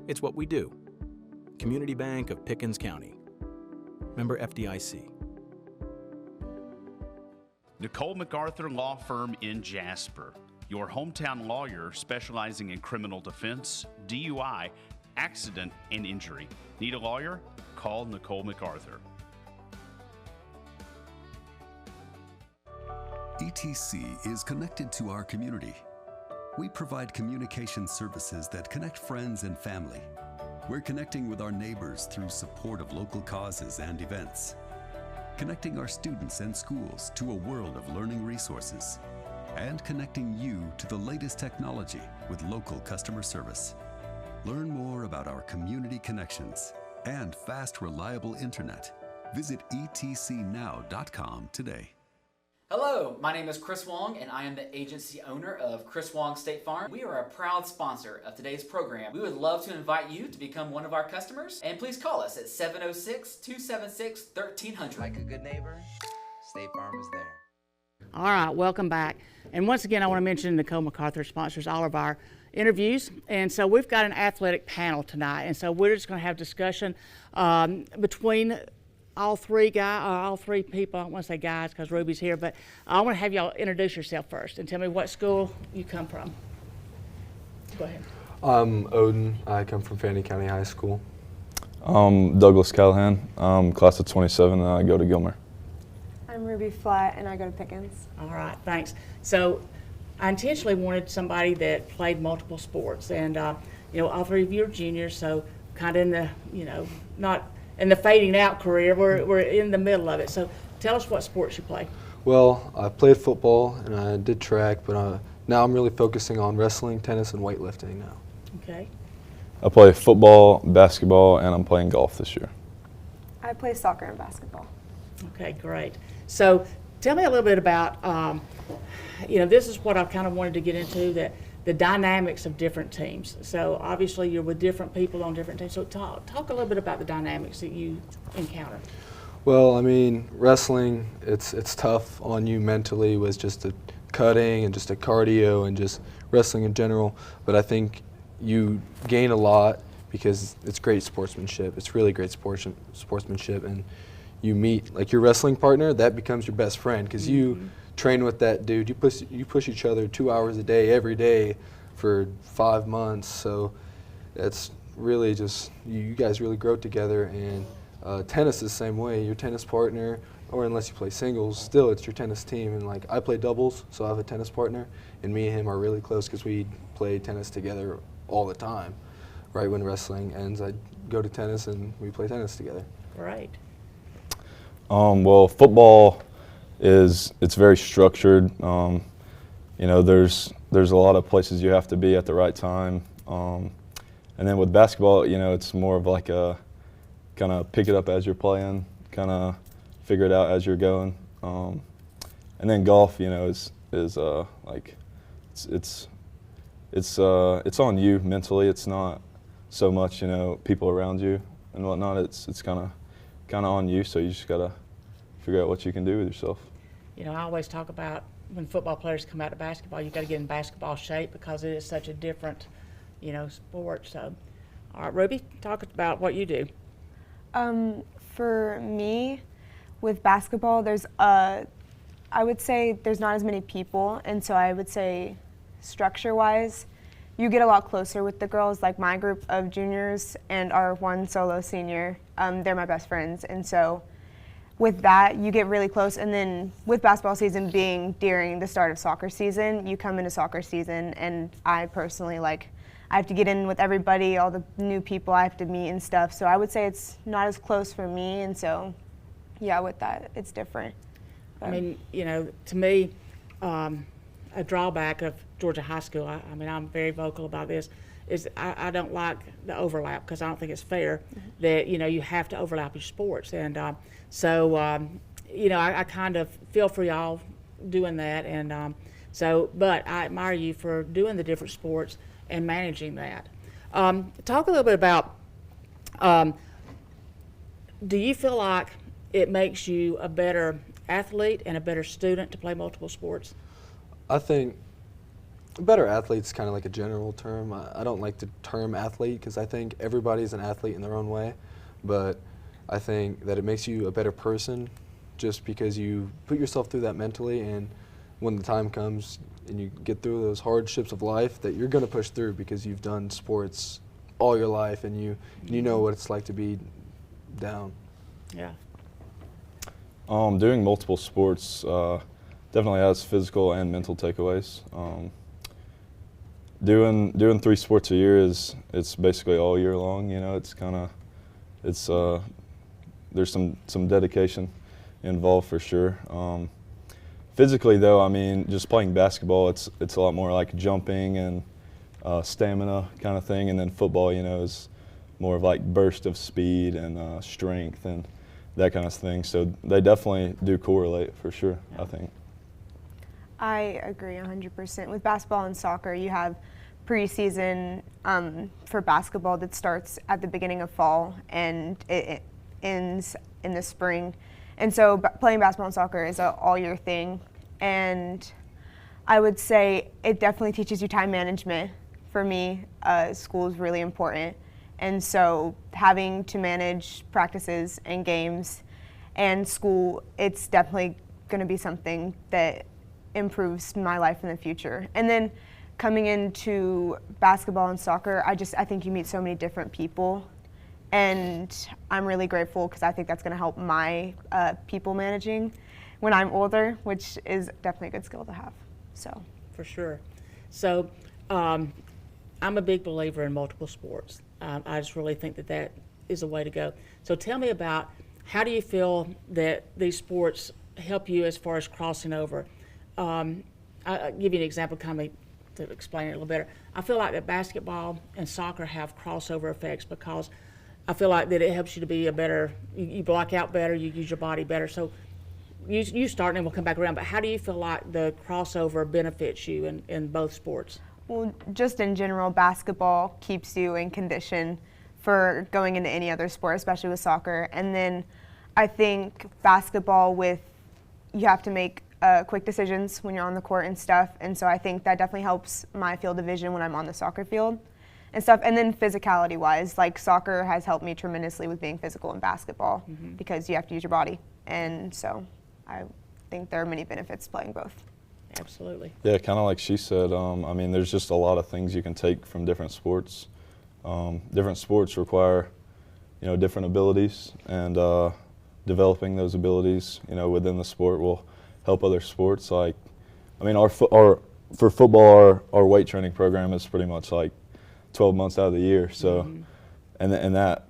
[SPEAKER 6] It's what we do. Community Bank of Pickens County. Member FDIC.
[SPEAKER 1] Nicole McArthur Law Firm in Jasper, your hometown lawyer specializing in criminal defense, DUI, accident, and injury. Need a lawyer? Call Nicole McArthur.
[SPEAKER 3] ETC is connected to our community. We provide communication services that connect friends and family. We're connecting with our neighbors through support of local causes and events. Connecting our students and schools to a world of learning resources, and connecting you to the latest technology with local customer service. Learn more about our community connections and fast, reliable internet. Visit etcnow.com today.
[SPEAKER 4] Hello, my name is Chris Wang, and I am the agency owner of Chris Wang State Farm. We are a proud sponsor of today's program. We would love to invite you to become one of our customers, and please call us at 706-276-1300.
[SPEAKER 5] Like a good neighbor, State Farm is there.
[SPEAKER 2] All right, welcome back. And once again, I want to mention Nicole McArthur sponsors all of our interviews. And so we've got an athletic panel tonight. And so we're just going to have discussion between all three people. I don't want to say guys because Ruby's here, but I want to have y'all introduce yourself first and tell me what school you come from. Go ahead.
[SPEAKER 24] I'm Odin. I come from Fannin County High School.
[SPEAKER 25] Douglas Callahan, class of 27, and I go to Gilmer.
[SPEAKER 26] I'm Ruby Flatt, and I go to Pickens.
[SPEAKER 2] All right, thanks. So I intentionally wanted somebody that played multiple sports, and all three of you are juniors, so kind of in the, not in the fading out career, we're in the middle of it. So tell us what sports you play.
[SPEAKER 24] Well, I played football and I did track, but now I'm really focusing on wrestling, tennis, and weightlifting now.
[SPEAKER 2] Okay.
[SPEAKER 25] I play football, basketball, and I'm playing golf this year.
[SPEAKER 26] I play soccer and basketball.
[SPEAKER 2] Okay, great. So tell me a little bit about, this is what I kind of wanted to get into, the dynamics of different teams. So obviously you're with different people on different teams. So talk a little bit about the dynamics that you encounter.
[SPEAKER 24] Well, I mean, wrestling, it's tough on you mentally with just the cutting and just the cardio and just wrestling in general. But I think you gain a lot because it's great sportsmanship. It's really great sportsmanship, and you meet like your wrestling partner, that becomes your best friend because you train with that dude. You push each other 2 hours a day every day for 5 months. So it's really just you guys really grow together. And tennis is the same way. Your tennis partner, or unless you play singles, still it's your tennis team. And like I play doubles, so I have a tennis partner, and me and him are really close because we play tennis together all the time. Right when wrestling ends, I go to tennis and we play tennis together.
[SPEAKER 2] Right.
[SPEAKER 25] Well, football it's very structured. There's a lot of places you have to be at the right time. And then with basketball, it's more of like a kind of pick it up as you're playing, kind of figure it out as you're going. And then golf, is like it's on you mentally. It's not so much people around you and whatnot. It's kind of on you. So you just gotta figure out what you can do with yourself.
[SPEAKER 2] I always talk about when football players come out to basketball, you got to get in basketball shape because it is such a different, sport. So, all right, Ruby, talk about what you do.
[SPEAKER 26] For me, with basketball, I would say there's not as many people, and so I would say structure-wise, you get a lot closer with the girls. Like my group of juniors and our one solo senior, they're my best friends. And so with that, you get really close. And then with basketball season being during the start of soccer season, you come into soccer season, and I personally, like, I have to get in with everybody, all the new people I have to meet and stuff. So I would say it's not as close for me. And so, yeah, with that, it's different.
[SPEAKER 2] I mean, you know, to me, a drawback of Georgia high school, I mean, I'm very vocal about this, is I don't like the overlap, because I don't think it's fair that, you know, you have to overlap your sports. And you know, I kind of feel for y'all doing that. And but I admire you for doing the different sports and managing that. Talk a little bit about, do you feel like it makes you a better athlete and a better student to play multiple sports?
[SPEAKER 24] I think a better athlete's kind of like a general term. I don't like the term athlete, because I think everybody's an athlete in their own way, but I think that it makes you a better person just because you put yourself through that mentally, and when the time comes and you get through those hardships of life, that you're going to push through because you've done sports all your life, and you know what it's like to be down.
[SPEAKER 2] Yeah.
[SPEAKER 25] Doing multiple sports definitely has physical and mental takeaways. Doing 3 sports a year it's basically all year long. You know, it's kind of there's some dedication involved for sure. Physically though, I mean, just playing basketball, it's a lot more like jumping and stamina kind of thing, and then football, you know, is more of like burst of speed and strength and that kind of thing. So they definitely do correlate for sure, I think.
[SPEAKER 26] I agree 100%. With basketball and soccer, you have preseason for basketball that starts at the beginning of fall and it ends in the spring. And so playing basketball and soccer is an all-year thing. And I would say it definitely teaches you time management. For me, school is really important. And so having to manage practices and games and school, it's definitely going to be something that improves my life in the future. And then coming into basketball and soccer, I think you meet so many different people, and I'm really grateful because I think that's going to help my people managing when I'm older, which is definitely a good skill to have. So
[SPEAKER 2] for sure. So I'm a big believer in multiple sports. I just really think that is a way to go. So tell me about, how do you feel that these sports help you as far as crossing over? I'll give you an example kind of to explain it a little better. I feel like that basketball and soccer have crossover effects, because I feel like that it helps you to be a better, you block out better, you use your body better. So you start and we'll come back around, but how do you feel like the crossover benefits you in both sports?
[SPEAKER 26] Well, just in general, basketball keeps you in condition for going into any other sport, especially with soccer. And then I think basketball, you have to make quick decisions when you're on the court and stuff. And so I think that definitely helps my field of vision when I'm on the soccer field and stuff. And then physicality-wise, like soccer has helped me tremendously with being physical in basketball because you have to use your body. And so I think there are many benefits to playing both.
[SPEAKER 2] Absolutely.
[SPEAKER 25] Yeah, kind of like she said, I mean, there's just a lot of things you can take from different sports. Different sports require, you know, different abilities, and developing those abilities, you know, within the sport will help other sports. Like, I mean, for football, our weight training program is pretty much like 12 months out of the year. So, and that,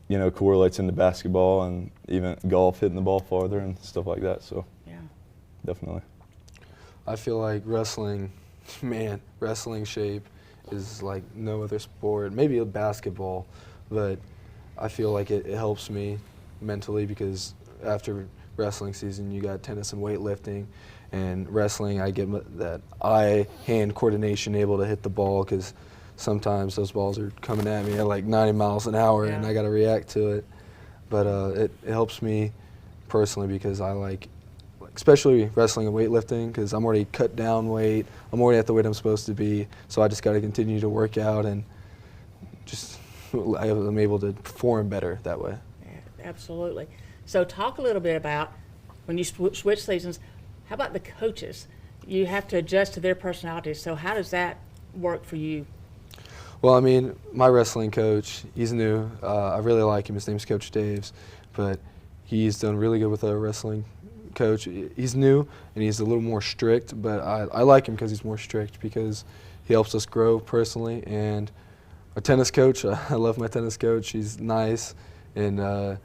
[SPEAKER 25] you know, correlates into basketball and even golf, hitting the ball farther and stuff like that. So,
[SPEAKER 2] yeah,
[SPEAKER 24] definitely. I feel like wrestling shape is like no other sport. Maybe a basketball, but I feel like it helps me mentally, because after wrestling season, you got tennis and weightlifting, and wrestling, I get that eye-hand coordination, able to hit the ball, because sometimes those balls are coming at me at like 90 miles an hour, and I got to react to it. But it helps me personally, because I like, especially wrestling and weightlifting, because I'm already cut down weight, I'm already at the weight I'm supposed to be, so I just got to continue to work out, and just I'm able to perform better that way.
[SPEAKER 2] Yeah, absolutely. So talk a little bit about when you switch seasons, how about the coaches? You have to adjust to their personalities, so how does that work for you
[SPEAKER 24] Well, I mean, my wrestling coach, he's new. I really like him. His name's Coach Daves, but he's done really good with our wrestling coach. He's new, and he's a little more strict, but I like him because he's more strict because he helps us grow personally. And our tennis coach, I love my tennis coach. She's nice, and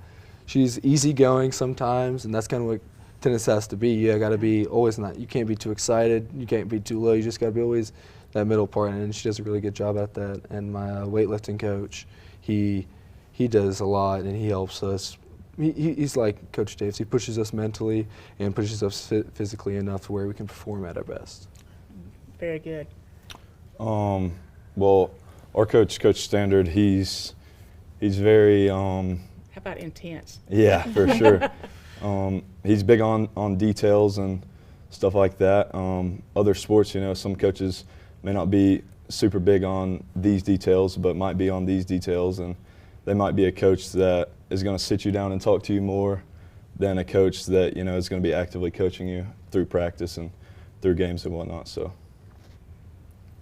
[SPEAKER 24] she's easygoing sometimes, and that's kind of what tennis has to be. You got to be always not. You can't be too excited. You can't be too low. You just got to be always that middle part, and she does a really good job at that. And my weightlifting coach, he does a lot, and he helps us. He's like Coach Daves. He pushes us mentally and pushes us physically enough to where we can perform at our best.
[SPEAKER 2] Very good.
[SPEAKER 25] Well, our coach, Coach Standard, he's very.
[SPEAKER 2] How about intense?
[SPEAKER 25] Yeah, for sure. He's big on details and stuff like that. Other sports, you know, some coaches may not be super big on these details, but might be on these details, and they might be a coach that is going to sit you down and talk to you more than a coach that, you know, is going to be actively coaching you through practice and through games and whatnot. So,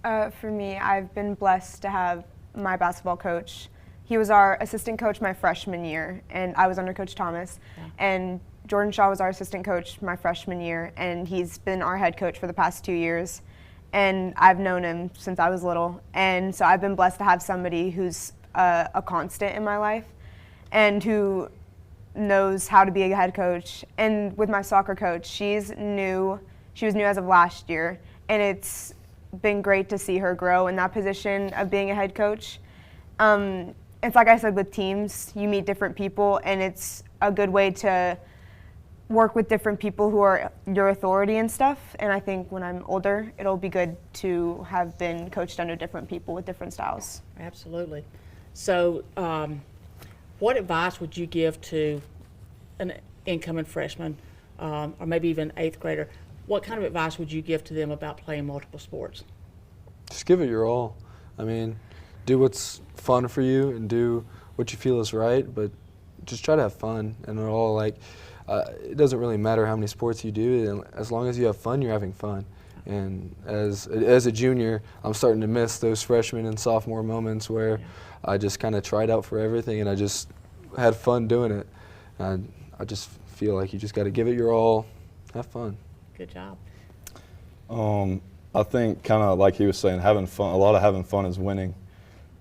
[SPEAKER 26] for me, I've been blessed to have my basketball coach. He was our assistant coach my freshman year, and I was under Coach Thomas. Yeah. And Jordan Shaw was our assistant coach my freshman year, and he's been our head coach for the past 2 years. And I've known him since I was little. And so I've been blessed to have somebody who's a constant in my life and who knows how to be a head coach. And with my soccer coach, she was new as of last year. And it's been great to see her grow in that position of being a head coach. It's like I said, with teams, you meet different people, and it's a good way to work with different people who are your authority and stuff. And I think when I'm older, it'll be good to have been coached under different people with different styles.
[SPEAKER 2] Absolutely. So what advice would you give to an incoming freshman or maybe even 8th grader? What kind of advice would you give to them about playing multiple sports?
[SPEAKER 24] Just give it your all. I mean, do what's fun for you and do what you feel is right, but just try to have fun. And it doesn't really matter how many sports you do, and as long as you have fun, you're having fun. And as a junior, I'm starting to miss those freshman and sophomore moments where I just kind of tried out for everything and I just had fun doing it. And I just feel like you just got to give it your all, have fun.
[SPEAKER 2] Good job.
[SPEAKER 25] I think kind of like he was saying, having fun. A lot of having fun is winning.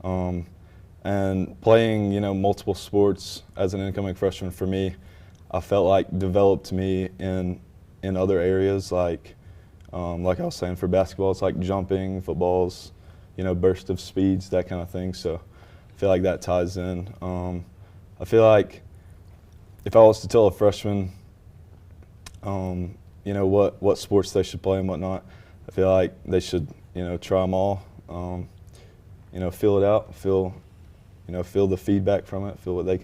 [SPEAKER 25] And playing, you know, multiple sports as an incoming freshman for me, I felt like developed me in other areas, like I was saying, for basketball, it's like jumping, football's, you know, burst of speeds, that kind of thing. So I feel like that ties in. I feel like if I was to tell a freshman, you know, what sports they should play and whatnot, I feel like they should, you know, try them all. You know, feel it out, feel the feedback from it, feel what they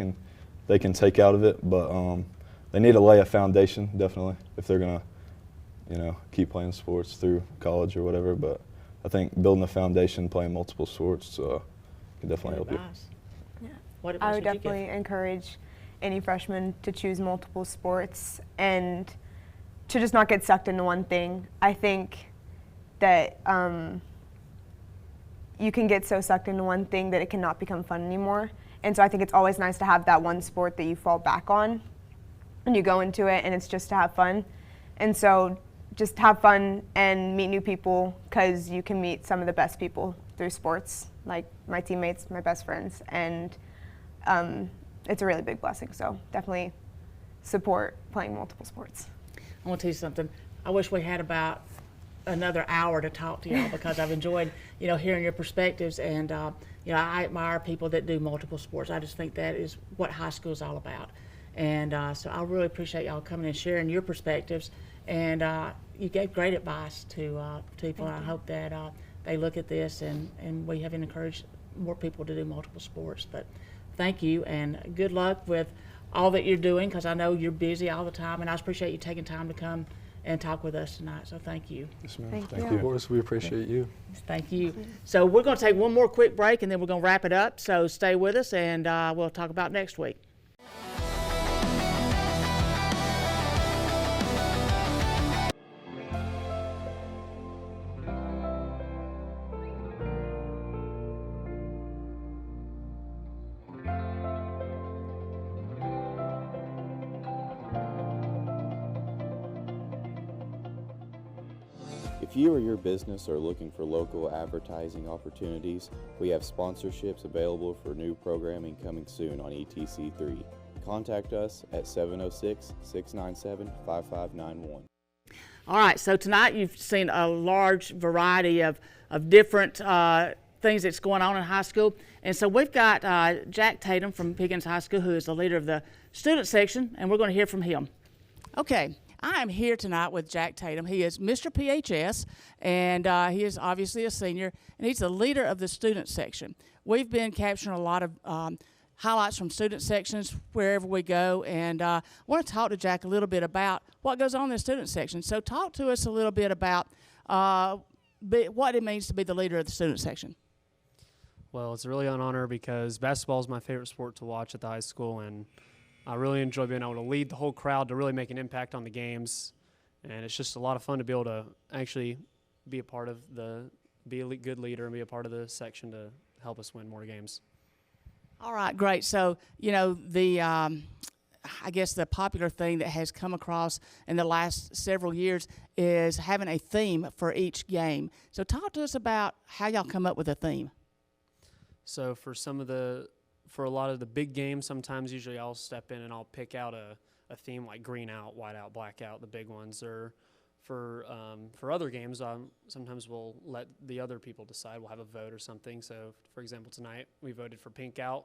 [SPEAKER 25] can take out of it. But they need to lay a foundation, definitely, if they're gonna, you know, keep playing sports through college or whatever. But I think building a foundation, playing multiple sports, can definitely help you.
[SPEAKER 26] Yeah. I would definitely encourage any freshman to choose multiple sports and to just not get sucked into one thing. I think that you can get so sucked into one thing that it cannot become fun anymore. And so I think it's always nice to have that one sport that you fall back on and you go into it and it's just to have fun. And so just have fun and meet new people, because you can meet some of the best people through sports, like my teammates, my best friends, and it's a really big blessing. So definitely support playing multiple sports.
[SPEAKER 2] I want to tell you something. I wish we had about another hour to talk to y'all, because I've enjoyed, you know, hearing your perspectives, and you know, I admire people that do multiple sports. I just think that is what high school is all about. And so I really appreciate y'all coming and sharing your perspectives. And you gave great advice to people. I hope that they look at this and we have encouraged more people to do multiple sports. But thank you, and good luck with all that you're doing, because I know you're busy all the time, and I appreciate you taking time to come and talk with us tonight. So thank you.
[SPEAKER 24] Yes, ma'am. Thank you. Of course, we appreciate you.
[SPEAKER 2] Thank you. So we're going to take one more quick break, and then we're going to wrap it up. So stay with us, and we'll talk about next week.
[SPEAKER 7] If you or your business are looking for local advertising opportunities, we have sponsorships available for new programming coming soon on ETC3. Contact us at 706-697-5591.
[SPEAKER 2] All right, so tonight you've seen a large variety of different things that's going on in high school. And so we've got Jack Tatum from Pickens High School, who is the leader of the student section, and we're going to hear from him. Okay, I am here tonight with Jack Tatum. He is Mr. PHS, and he is obviously a senior, and he's the leader of the student section. We've been capturing a lot of highlights from student sections wherever we go, and I want to talk to Jack a little bit about what goes on in the student section. So talk to us a little bit about what it means to be the leader of the student section.
[SPEAKER 8] Well, it's really an honor because basketball is my favorite sport to watch at the high school, and I really enjoy being able to lead the whole crowd to really make an impact on the games. And it's just a lot of fun to be able to actually be a part of be a good leader and be a part of the section to help us win more games.
[SPEAKER 2] All right, great. So, you know, I guess the popular thing that has come across in the last several years is having a theme for each game. So talk to us about how y'all come up with a theme.
[SPEAKER 8] So for a lot of the big games, sometimes usually I'll step in and I'll pick out a theme like green out, white out, black out, the big ones. Or for other games, sometimes we'll let the other people decide. We'll have a vote or something. So for example, tonight we voted for pink out,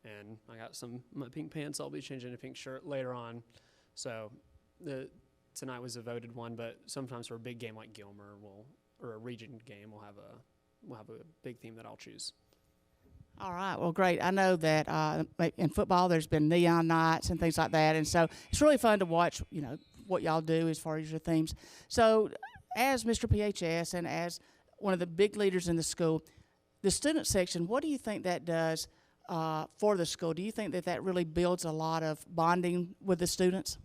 [SPEAKER 8] and I got my pink pants. I'll be changing to pink shirt later on. So tonight was a voted one, but sometimes for a big game like Gilmer or a region game, we'll have a big theme that I'll choose.
[SPEAKER 2] All right, well, great. I know that in football there's been neon nights and things like that, and so it's really fun to watch, you know, what y'all do as far as your themes. So as Mr. PHS and as one of the big leaders in the school, the student section, what do you think that does for the school? Do you think that really builds a lot of bonding with the students?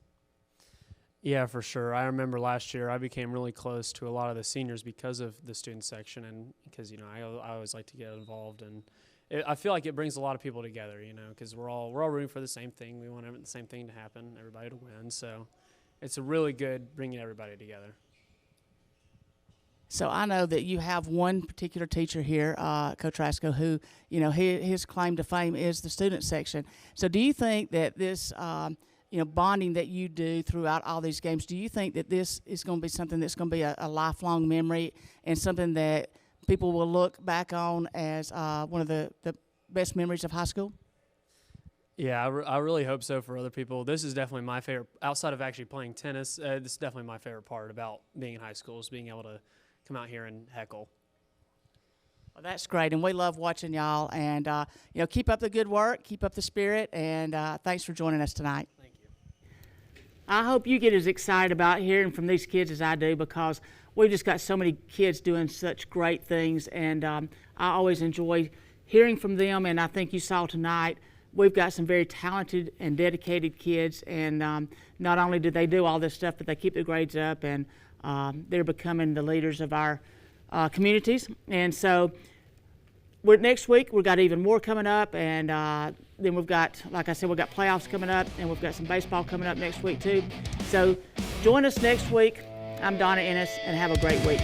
[SPEAKER 8] Yeah, for sure. I remember last year I became really close to a lot of the seniors because of the student section, and because, you know, I always like to get involved, and I feel like it brings a lot of people together, you know, because we're all rooting for the same thing. We want the same thing to happen, everybody to win. So it's a really good bringing everybody together.
[SPEAKER 2] So I know that you have one particular teacher here, Coach Rasco, who, you know, his claim to fame is the student section. So do you think that this, you know, bonding that you do throughout all these games, do you think that this is going to be something that's going to be a lifelong memory and something that people will look back on as one of the best memories of high school?
[SPEAKER 8] Yeah, I really hope so for other people. This is definitely my favorite, outside of actually playing tennis, this is definitely my favorite part about being in high school, is being able to come out here and heckle.
[SPEAKER 2] Well, that's great, and we love watching y'all, and you know, keep up the good work, keep up the spirit, and thanks for joining us tonight.
[SPEAKER 8] Thank you.
[SPEAKER 2] I hope you get as excited about hearing from these kids as I do, because we've just got so many kids doing such great things, and I always enjoy hearing from them. And I think you saw tonight, we've got some very talented and dedicated kids, and not only do they do all this stuff, but they keep their grades up, and they're becoming the leaders of our communities. And so next week we've got even more coming up, and then we've got, like I said, we've got playoffs coming up, and we've got some baseball coming up next week too. So join us next week. I'm Donna Ennis, and have a great week.